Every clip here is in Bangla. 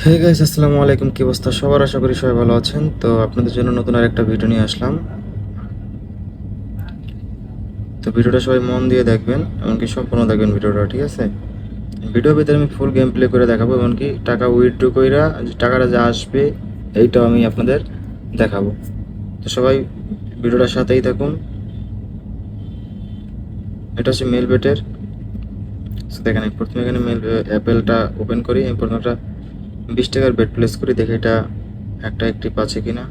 হে গাইস, আসসালামু আলাইকুম। কি অবস্থা সবার? আশা করি সবাই ভালো আছেন। তো আপনাদের জন্য নতুন আরেকটা ভিডিও নিয়ে আসলাম। তো ভিডিওটা সবাই মন দিয়ে দেখবেন, এমনকি সম্পূর্ণ দেখবেন ভিডিওটা, ঠিক আছে? ভিডিওর ভিতরে আমি ফুল গেম প্লে করে দেখাবো, এমনকি টাকা উইথড্র কইরা যে টাকাটা যা আসবে এইটাও আমি আপনাদের দেখাবো। তো সবাই ভিডিওটার সাথেই থাকুন। এটা হচ্ছে মেল বেটের। দেখেন আমি প্রথমে এখানে মেল অ্যাপেলটা ওপেন করি। আমি প্রথমে একটা 20 টাকার বেট প্লেস করি, দেখি এটা একটা একটি পাচ্ছে কিনা।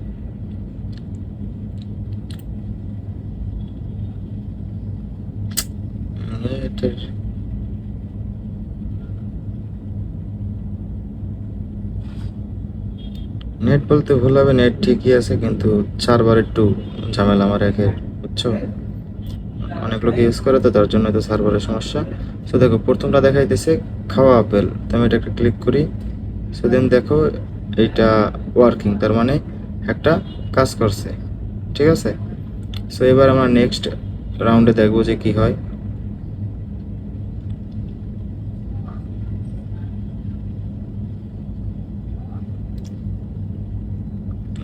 এটার নেট বলতে ভুল হবে, নেট ঠিকই আছে, কিন্তু সার্ভার একটু ঝামেলা আমার একের, বুঝছো? অনেক লোক ইউজ করে, তো তার জন্য তো সার্ভারের সমস্যা। সো দেখো প্রথমটা দেখাইতেছে খাওয়া আপেল, তো আমি এটা একটা ক্লিক করি। সো দেন দেখো এইটা ওয়ার্কিং, তার মানে একটা কাজ করছে, ঠিক আছে? সো এবার আমরা নেক্সট রাউন্ডে দেখবো যে কি হয়।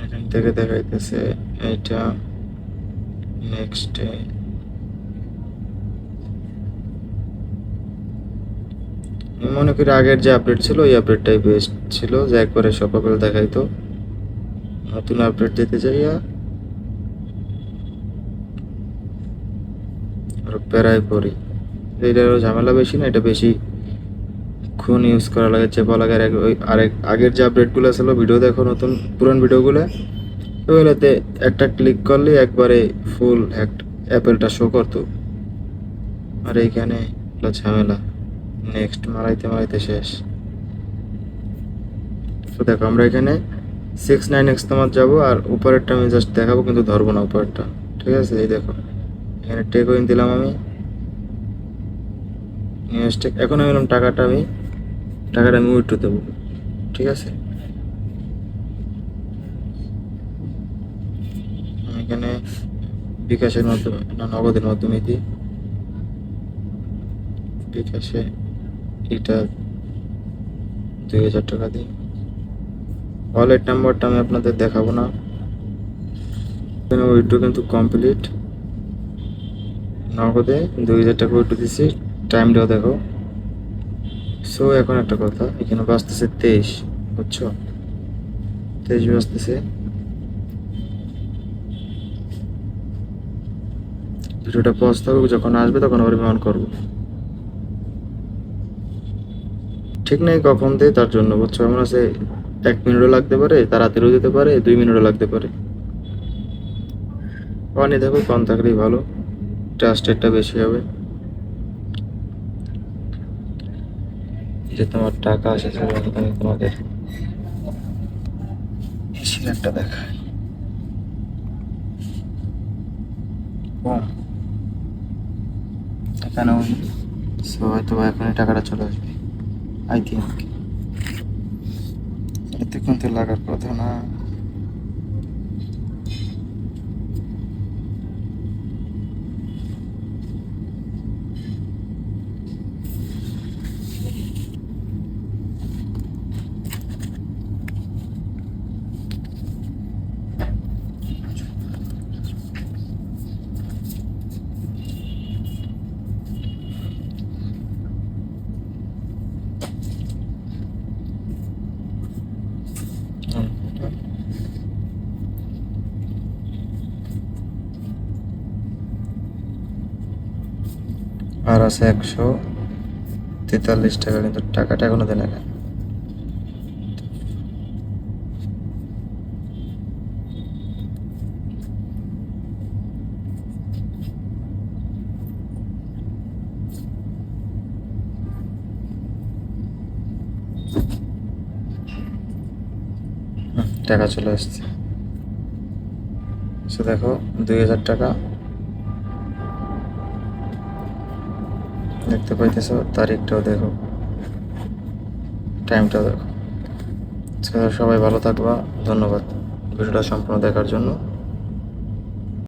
এখান থেকে দেখাইতেছে এইটা নেক্সট। আমি মনে করি আগের যে আপডেট ছিল ওই আপডেটটাই বেস্ট ছিল, যে একবারে সব আপেল দেখাইতো। নতুন আপডেট দিতে যাইয়া আর প্যারায় পড়ি। এটারও ঝামেলা বেশি না, এটা বেশি খুন ইউজ করা লাগে, চেপা লাগে। আর ওই আরেক আগের যে আপডেটগুলো ছিল, ভিডিও দেখো নতুন পুরান ভিডিওগুলো, ওইগুলোতে একটা ক্লিক করলে একবারে ফুল অ্যাপেলটা শো করতো। আর এইখানে হলো ঝামেলা, নেক্সট মারাইতে মারাইতে শেষ। তো দেখো আমরা এখানে 69x তোমার যাবো, আর উপরেরটা আমি জাস্ট দেখাবো, কিন্তু ধরবো না উপরেরটা, ঠিক আছে? এই দেখো এখানে টেক উইন দিলাম আমি, নিউ স্টেক। এখন আমি বললাম টাকাটা আমি উইথড্র দেবো, ঠিক আছে? আমি এখানে বিকাশের মাধ্যমে না নগদের মাধ্যমে দিই। বিকাশে এটা 2000 টাকা দিই। ওয়ালেট নাম্বারটা আমি আপনাদের দেখাবো না, উইথড্র কিন্তু কমপ্লিট। নগদে 2000 টাকা উইথড্র দিচ্ছি। টাইমটাও দেখো। সো এখন একটা কথা, এখানে বাজতেছে 23, বুঝছো? 23 বাজতেছে। ভিডিওটা পজ থাকুক, যখন আসবে তখন আবার আমি অন করবো। ঠিক নেই কখন দেয়, তার জন্য, বুঝছো? আমার আছে 1 মিনিটও লাগতে পারে, তাড়াতাড়িও দিতে পারে, 2 মিনিটও লাগতে পারে। অনই দেখো, কম থাকলেই ভালো, ট্রাস্টেডটা বেশি হবে। যে তোমার টাকা এসেছে, আমি তোমাদের একটা দেখায় কম এখানে। সো হয়তো বা এখনই টাকাটা চলে আসবে, আই থিঙ্ক। এতক্ষণ তো লাগার কথা না। আর আছে 143 টাকা, কিন্তু টাকাটা এখনো দেয় না কেন? টাকা চলে আসছে। সো দেখো 2000 টাকা দেখতে পাইতেছো, তারিখটাও দেখো, টাইমটাও দেখো। সবাই ভালো থাকবা, ধন্যবাদ ভিডিওটা সম্পূর্ণ দেখার জন্য।